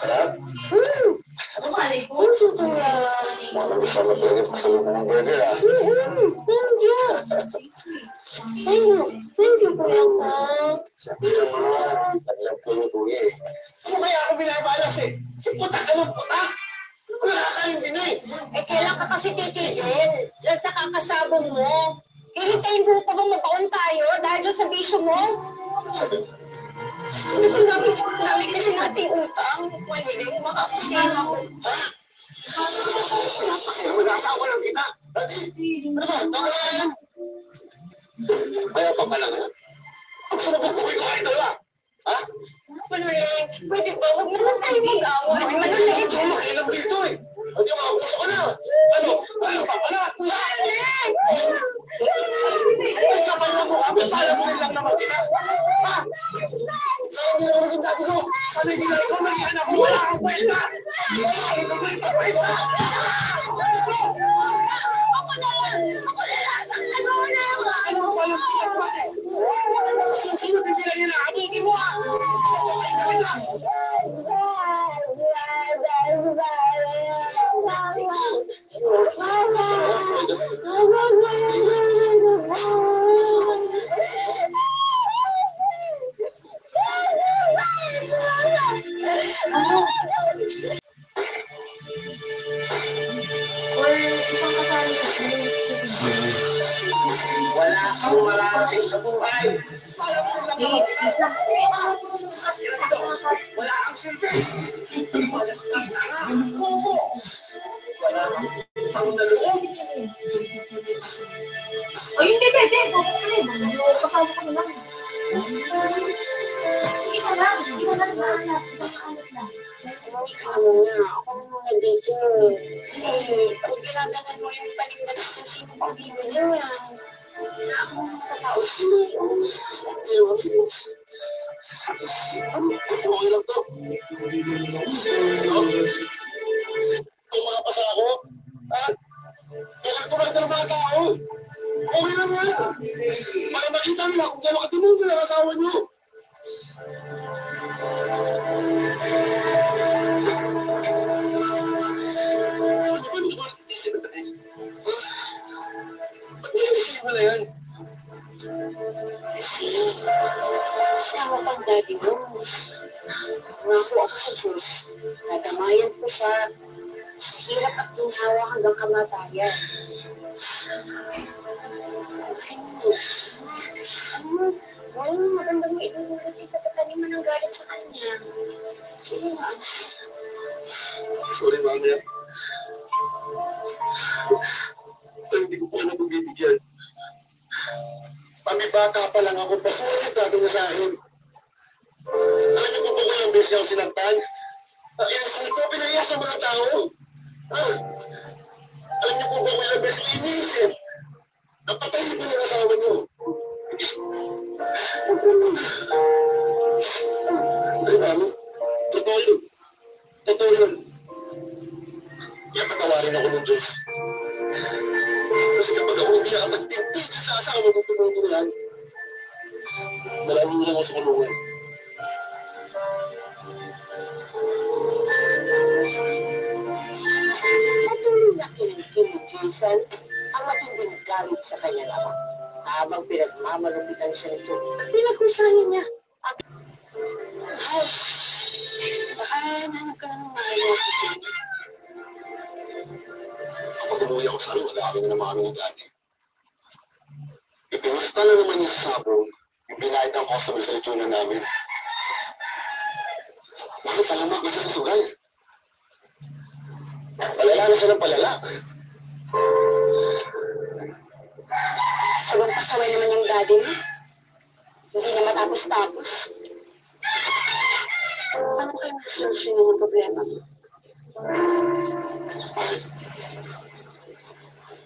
Sarap? Bumalik po. Malamig pa matulog sa mga burger, ha? Thank you. Thank you, Kuya Sam. Sabi naman, alam ko ni Kuya, eh. Ano kaya ako binabalas, eh? Si putak ka ng putak! Wala ka kayong dinay! Eh, kailan ka kasi titigil? At nakakasabong mo. Hihintayin mo pa bang mabaon tayo dahil dyan sa bisyo mo? Sabi, Ano ba namin kasi nating utang? Pwede, makakasino ako. ha? Mag-asawa lang kita! Ano ba? Nakakayan! Kaya pa pala nga? Ang pinabubuhay ko kayo dala! Ha? Manuling, pwede ba? Huwag na lang tayo mag-away. Manuling! Hindi ko makialam dito, eh! Hindi mo makagusto ka na! Ano? Ano pa pala? Manuling! Ay, kapal na mukha mo! Sana mo rin lang naman kita! Ha? Sana hindi na maging dati ko! Sana hindi na ikaw naging anak ko! Wala kang kwenta! Ay, nagkwenta pa isa! Ako na lang! Ako na lang! Saktan mo na ako! Ano ba palang pinagpate? Sino bibilang yun na? Abutin mo, ha? Ay, kwenta! Or isang kasali ka. Wala kang mararating sa buhay! Ika. Wala kang silbi! Malas ka na! Oo! Wala kang utang na loob! O hindi, pwede. Bakit ka rin? Kasama ko lang. Isa lang. Isa lang na anak. Isang anak lang. Ano na, ako muna dito. Kung ginaganan mo yung panindag sa sino pang bibili mo yan. Ako muna katao. Okay lang to. Kung makapasa ako, ha? Kailangan ko ng mga tao. Okay lang yan. Para makita nila kung gano'n katimundo ng asawa niyo. Ba't na yan? Kasama pang daddy mo. Nako ako sa Diyos. Nadamayan ko sa hirap at ginhawa hanggang kamatayan. Walang magandang inuulit sa kataniman ng galit sa kanya. Sige nga. Sorry, mami. Pero hindi ko pa alam kung bibigyan. Pamibata pa lang ako, pasulit natin na sa akin. Alam niyo po ba kung ilang beses ako sinagtan? Kung ito pinaya sa mga tao. Alam niyo po ba kung ilang beses iniisip? Napatay niyo po ng asawa niyo. Ay, mami. Totoo yun. Totoo yun. Kaya patawarin ako ng Diyos. Kasi kapag ako hindi nakapagtindig sa asawa mo tumutulan, maraming lang ako sa kulungan. Patuloy na kinigin ni Jason ang matinding galit sa kanyang ama. Habang pinagmamalupitan siya nito, pinagkusayan niya ang mahal. Hanap ka ng maayaw ko dyan. Kapag umuwi ako sa amin, mag-aamin na naman kami ng dati. Ipinusta na naman niya sa sabong yung binayad ng customer sa lechona namin. Bakit alamak na sa sugal? Palala na siya ng palala. Sabang pasaway naman yung daddy mo. Hindi na matapos-tapos. Paano kayo masolusyon ng problema mo? Bakit?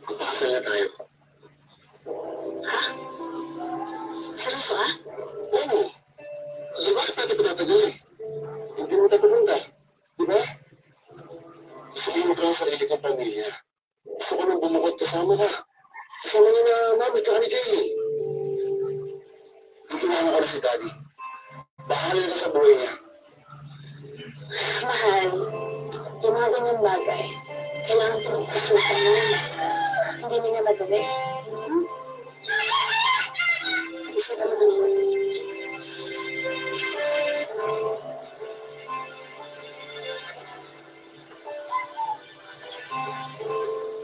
Magpakasal na tayo. Ha? Seryoso ah? Oo. Kasi bakit natin patatagal eh? Hindi mo tayo pumunta. Di ba? Sabihin mo ka ng sarili kong pamilya. Gusto ko nang bumukod kasama ka. Kasama niya na mami tsaka ni Jenny. Hindi ko na si Daddy. Bahala na sa buhay niya. Mahal, yung mga ganyang bagay, kailangan pinagpasukan mo. Hindi nila madali. Isa na naman mo.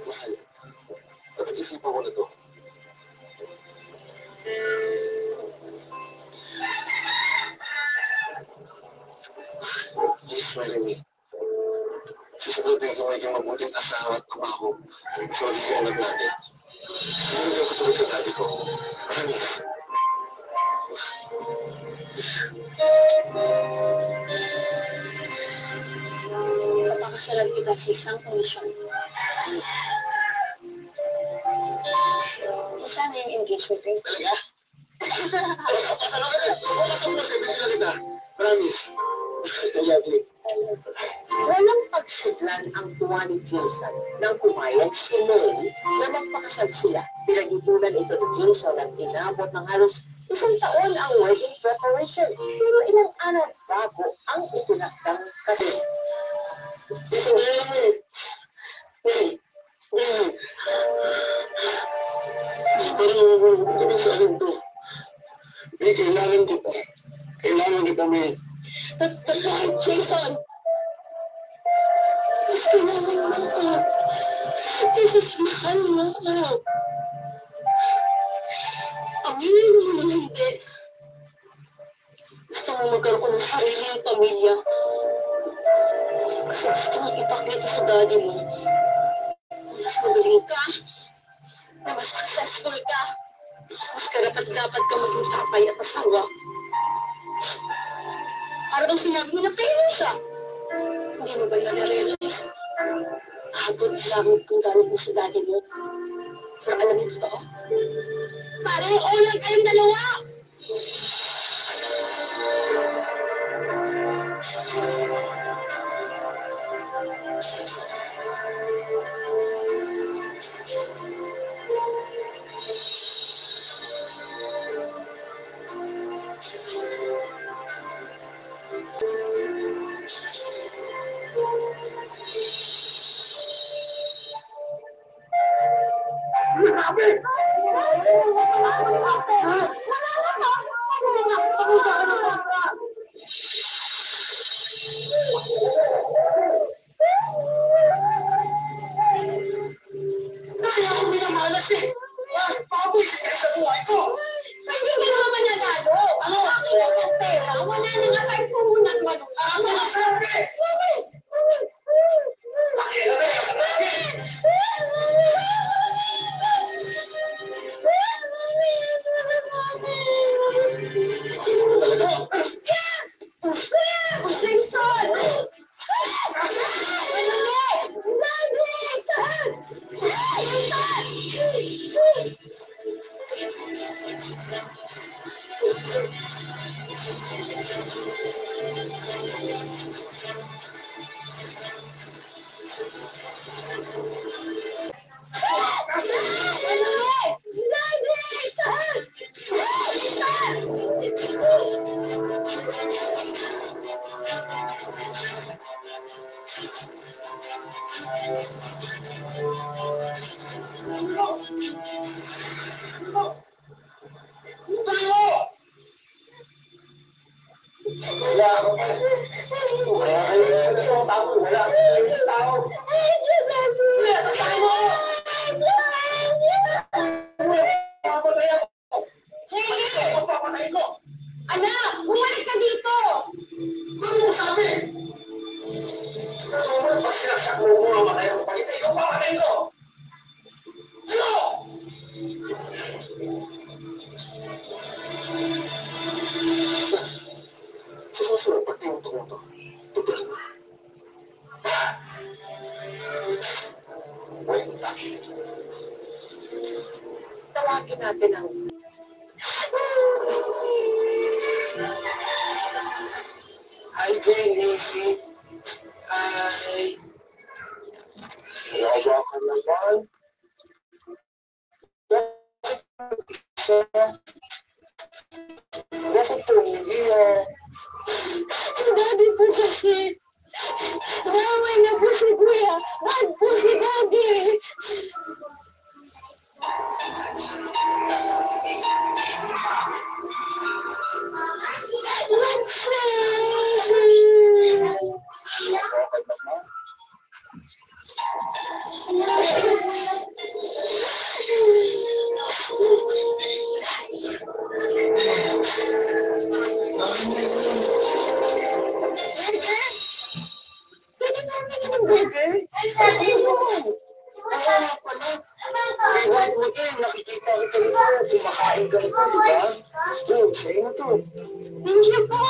Mahal, pag-isipan ko na to. Please marry me. Susugutin ko maging mabuting asawa at ama ko. Sorry yung anak natin. Hindi ako tulad sa daddy ko. Maraming Papakasalan kita sa isang kondisyon. Sana yung engagement ring. talaga? Ano ka rin? Wala ka mo sa pinila kita. Promise. I love you. Walang pagsidlan ang tuwa ni Jason nang pumayag si Mary na magpakasal sila. Pinag-ipunan ito ni Jason at inabot ng halos 1 taon ang wedding preparation. Pero ilang araw bago ang itinakdang kasal. Parang hindi sa akin to. Kailangan kita. Kailangan kita, May. That's the point, Jason! Gusto mo naman ako. Jesus, mahal mo ako. Aminin mo naman hindi. Gusto mo magkaroon ko ng sariling pamilya. Kasi gusto mong ipakita sa daddy mo. Mas magaling ka. Na mas successful ka. Mas karapat-dapat ka maging tatay at asawa. Para bang sinabi mo na kayo siya. Hindi mo ba nare-realize? Abot lang kung gamit mo sa daddy mo. Pero alam mo totoo. Parang ulang kayong dalawa! Anak, bumalik ka dito! Ano mo sabi? Ano mo ba sinasakmo mo ang matay ang pagitay ko? Papatay ko! Ano? Susunod pag tinutong mo to. Tutuloy mo. Wait, laki. Tawagin natin ang... Hi, Jenny. Hi. Yawa ka naman. Bakit po hindi Daddy po kasi, Pwede namin yung burger? Ayun! Kaya pala, iwan mo din, nakikita kita nito, kumakain ka nito, di ba? Sa'yo na to. Thank you po!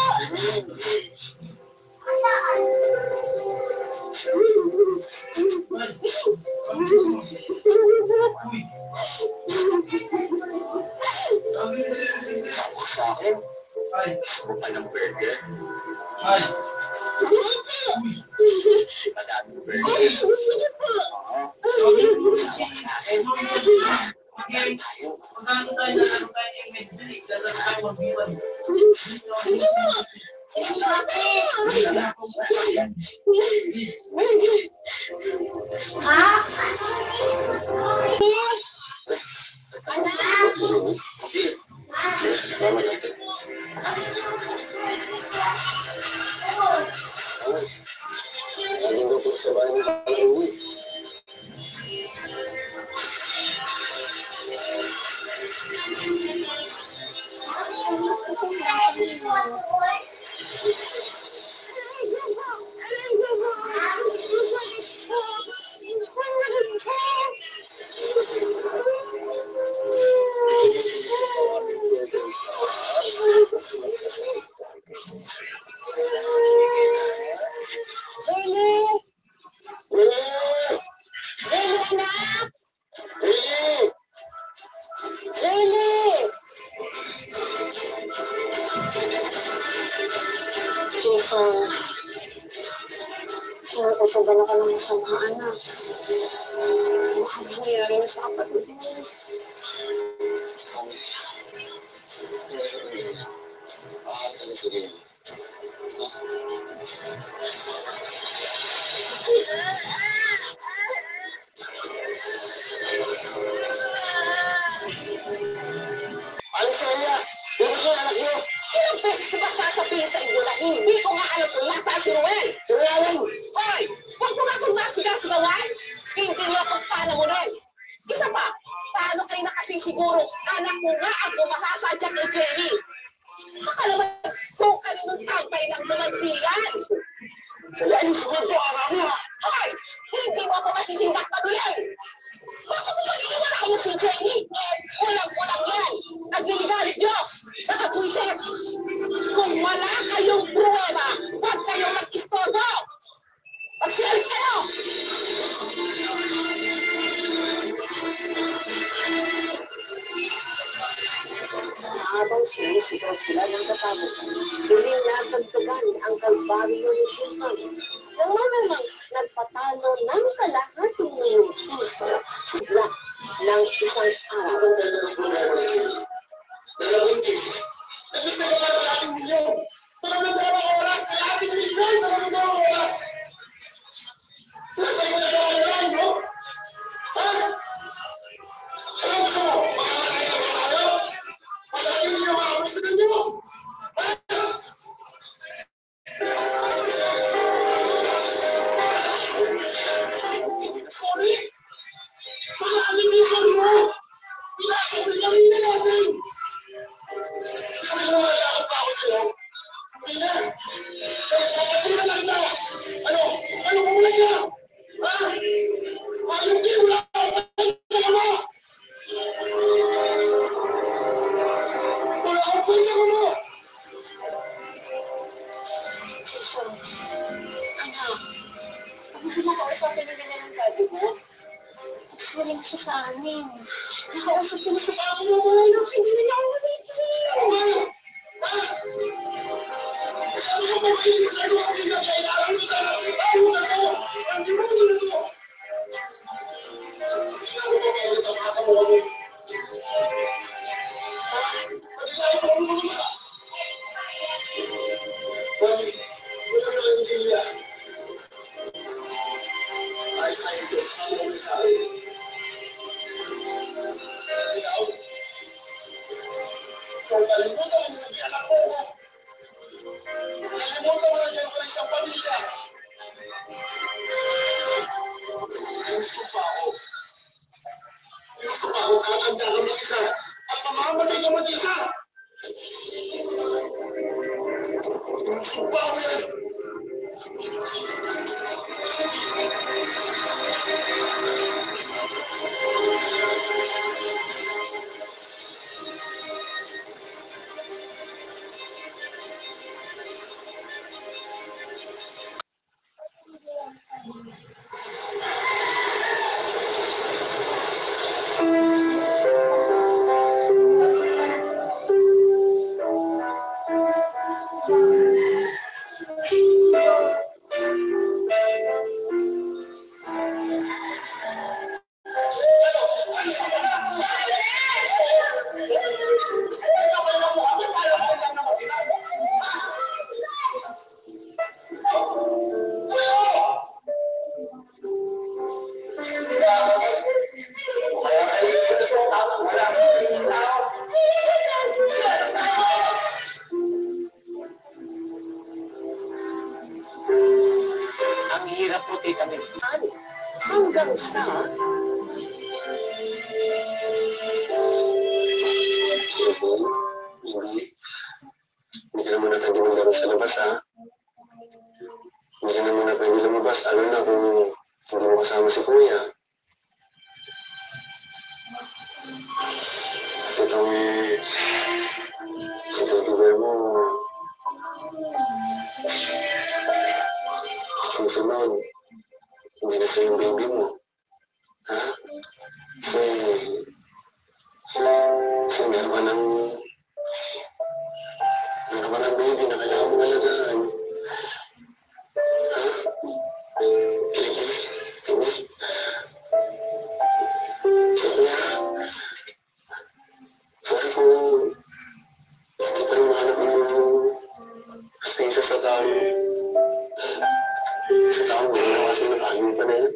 Ako sa akin, gusto mo pa ng burger? Madaming burger. Sige po! Sa akin, tayo. Utagal ako ng masamaan na. Baka nangyari na sa kapatid mo. Alicia, dito siya anak niyo. Ilang beses ko ba sasabihin sa inyo na hindi ko nga alam kung nasaan si Noel? Sinayang! Hoy! Huwag mo nga kung masigas-gawan! Hindi niyo ako panamunin! Isa pa, paano kayo nakasisiguro anak mo nga ang gumahasadya kay Jenny? Baka naman kung kaninong tambay ng mga diyan! Sila yung sumunto anak niya. Hoy! Hindi mo ako matitindak panuyan! Bakit mo maniwala kayo si Jenny? Kulang-kulang yan! Nagliligalit niyo! Nakapwisit! Kung wala kayong pruweba, huwag kayong mag-istorbo! Magsialis kayo! Habang sinisigaw sila ng katabukan, muling natagtagan ang kalbaryo ni Jason. Nang namang nagpatalo ng kalahating milyong piso sigla ng isang araw. Walang siya sa amin. Nakausap ko na sa ako mo. Hindi na niya ako ulit. Bago yan! Ang hirap po tita hanggang sa Hindi ka na muna pwede maglaro sa labas, ha? Hindi ka na muna pwede lumabas. Ano na kung hindi mo kasama si Kuya? At itong tutuloy mo, susunod, hindi na siya yung baby mo. Ha? So meron ka ng baby na kailangan mong alagaan. Ha? Sorry kung hindi pa rin mahanap mo yung astinsa sa taong ginawas mo na kagawin pa na yun.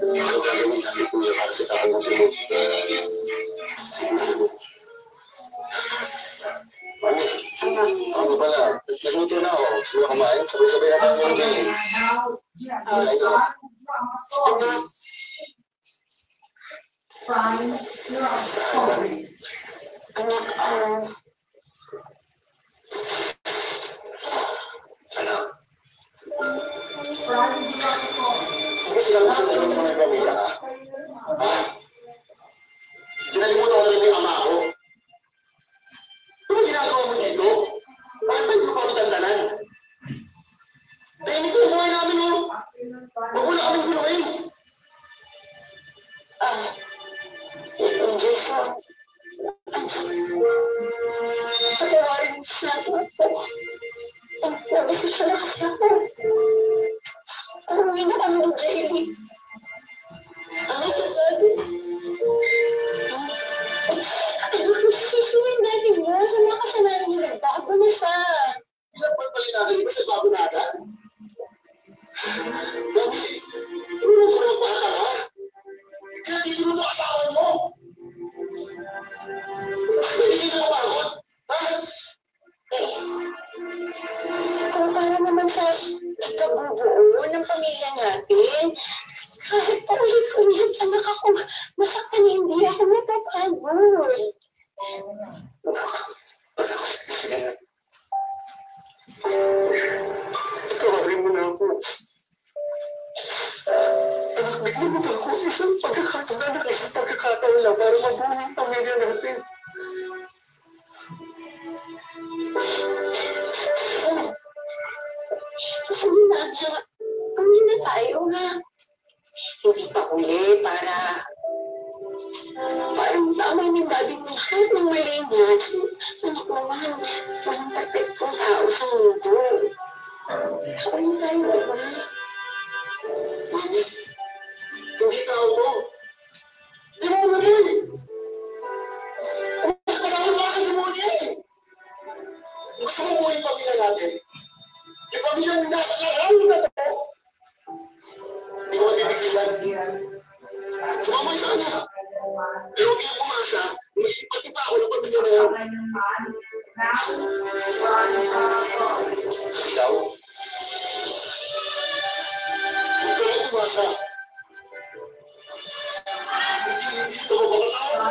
Ano gagawin natin kung yung para sa taong matulog? Ano pala? Nagluto na ako. Sino kumain? Sabay-sabay natin yung game. Anak. Hindi sila masunod ng mga pamilya, ha? Ha? Ginalimutan ko na rin yung ama ko. Ano ginagawa mo dito? Bakit ba hindi mo pa tandanan? Tahimik ko yung buhay namin, oh. Huwag wala kaming guluhin. Jason, patawarin mo siya ako. Nabasisya na kasi ako. Umuwi na kami ng Jaylee. Ano sasabi? Sisimin natin mo. Sa mga kasalanan mo, nagbago na siya. Ilang palpalin natin ba sa bago natin? Dami, tulong ko ng bata, ha? Kaya dito mo asawa mo. Hindi ka napagod, ha? Kung para naman sa pagbubuo ng pamilya natin, kahit paulit-ulit anak ako, masaktan hindi ako mapapagod. Tawarin mo na ako. Anak, bigyan mo ako isang pagkakataon na isang pagkakataon lang para mabuhay ang pamilya natin. Sige na, siya. Kami na tayo, ha? Hindi pa uli para tama ni daddy mo lahat ng mali niya. Anak naman, walang perfectong tao sa mundo. Kami tayo, diba? Mami, hindi tao mo. Di mo naman. Kailangan mo kasi mo niya eh. Gusto mo buhay pamilya natin. Yung pamilya nasa laraw na to. Di ko mabibigilan. Sumama sa kanya. Pero huwag kang umasa. Pati pa ako ng pamilya na yan. Ikaw? Huwag kang umasa. Ito mo ba ka?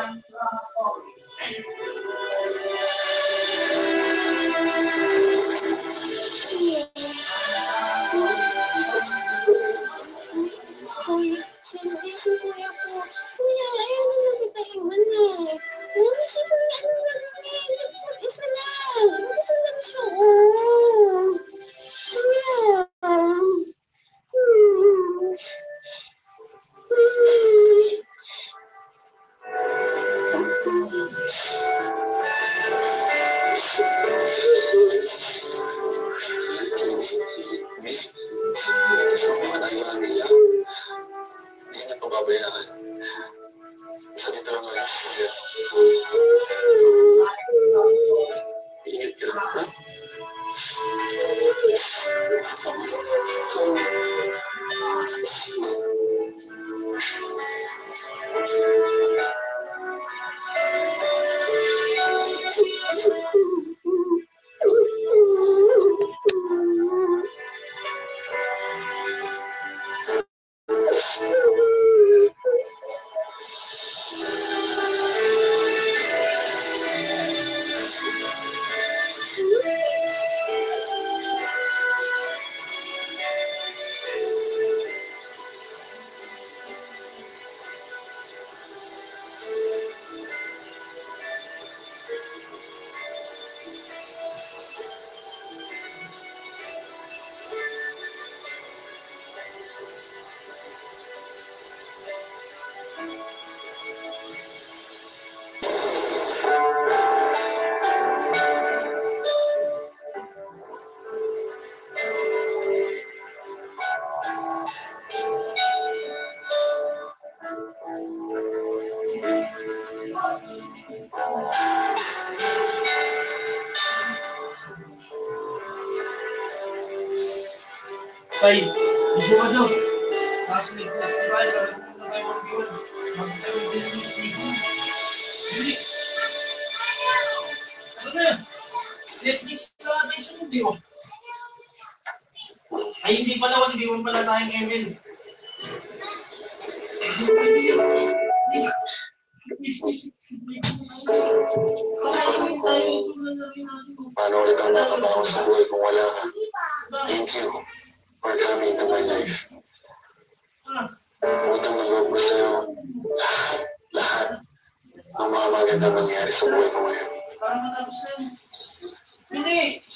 Tay, hindi ba daw? Tapos nag-festival, na tayo mag-yun. Mag-tayo mag-yun ng Steve. Hindi. Ano na? Netflix na natin sa mundi, oh. Ay, hindi pala, 1v1 pala tayong ML. Paano ulit ang nakabaon sa buhay kung wala ka? Thank you for coming to my life. Utang na loob ko sa'yo lahat ng mga magandang nangyari sa buhay ko ngayon. Parang matapos na yun. Hindi!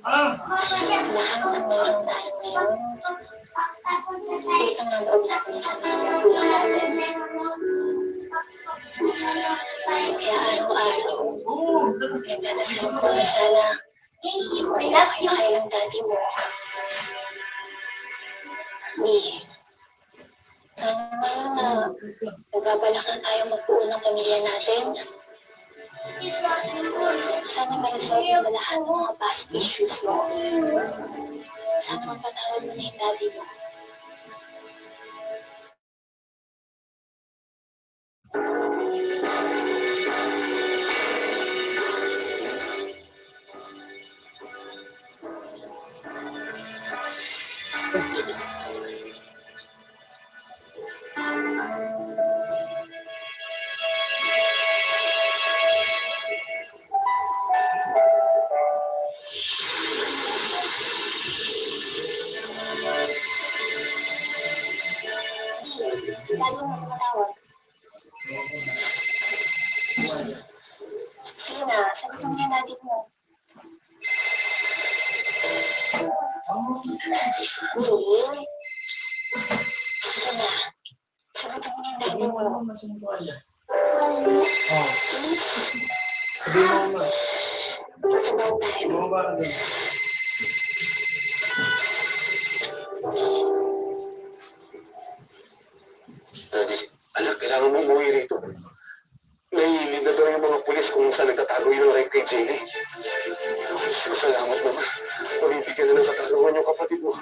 Ah! Lahat ng meron tayo ngayon, utang na loob natin sa mga magulang natin. Kaya araw-araw, pinagdadasal ko na sana malaki ng daddy mo. Sana ngayon na nagbabalakan tayo magbuo ng pamilya natin. Sana ma-resolve mo lahat ng mga past issues mo. Sana mapatawad mo na yung daddy mo. Daddy mo tumatawag. Sige na, sagutin mo yung daddy mo. Hindi. Sige na, sagutin mo yung daddy mo. Oh. Sabihin mo ba? Sabaw tayo. Ano ba ka doon? Daddy, anak, kailangan mo umuwi rito. Nahihilid na daw yung mga pulis kung saan nagtatago yung rape kay Jaylee. Salamat naman. Pabibigyan na ng katarungan yung kapatid mo.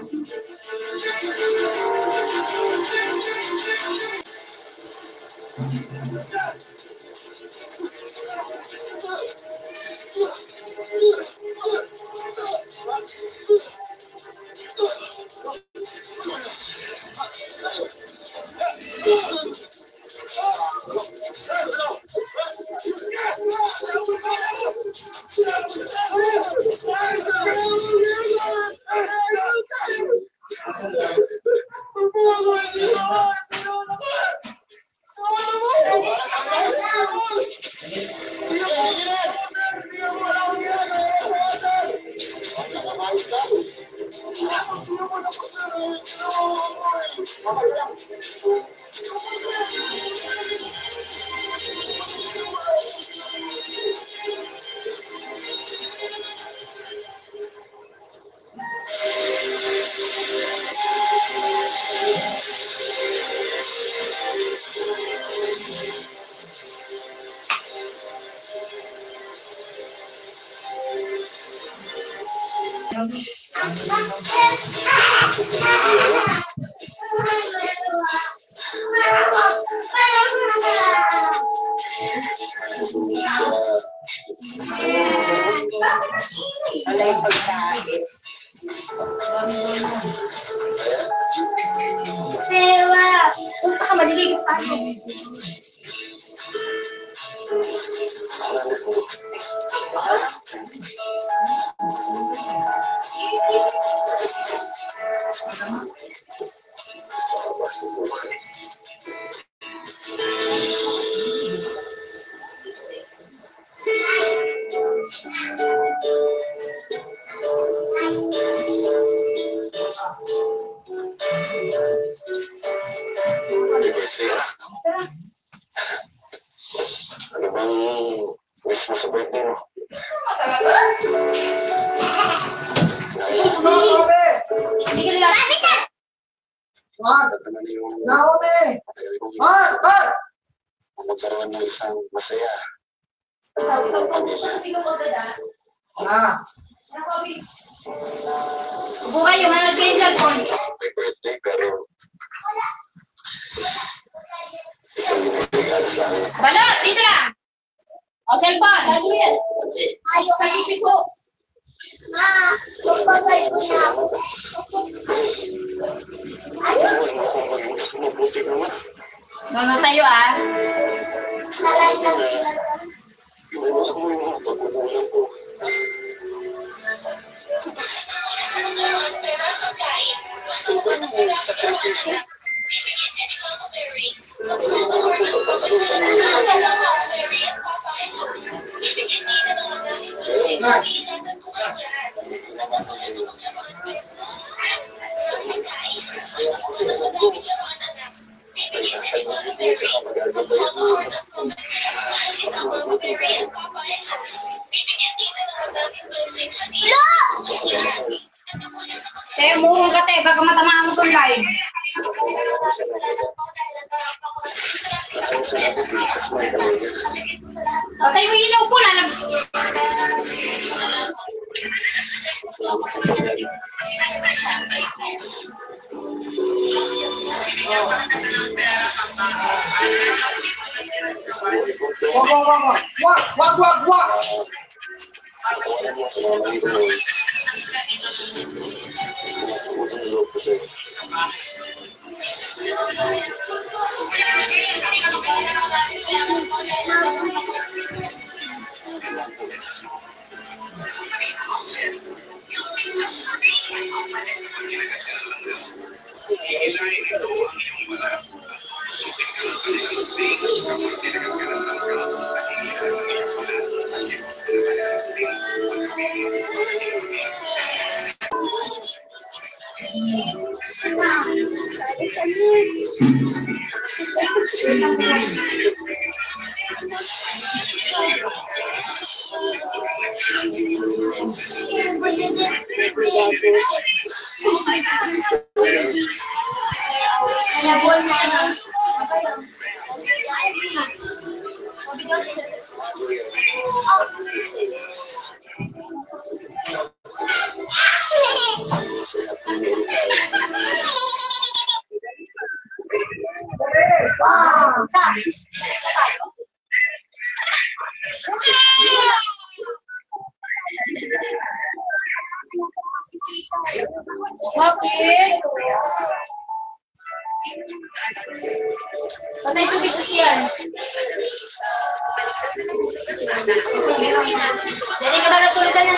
Ano yung pagkain? Sewa! Punta ka, maliligo tayo. Ano bang wish mo sa birthday mo? Hindi ka nila. What? Naomi! What? What? Magkaroon ng isang masaya. Hindi ka magdada. Ah, Upo kayo, manood kayo sa cellphone. May birthday, pero Balot, dito na! O, cellphone, lalo yan. Ayaw ka ipit ko. Pagpagay ko na ako. ano akong mag-gusto mo, buti naman. Nono tayo, ah. Inuwas mo yung mga pagkukulang ko. Gusto ba mo sakripisyo? Tayo, muhong ka, te. Baka matamaan mo itong live. O, tayo mo ilaw po na. Wag. Bakit? Patay ito bisis yan. Jadi ka daw natulitan na.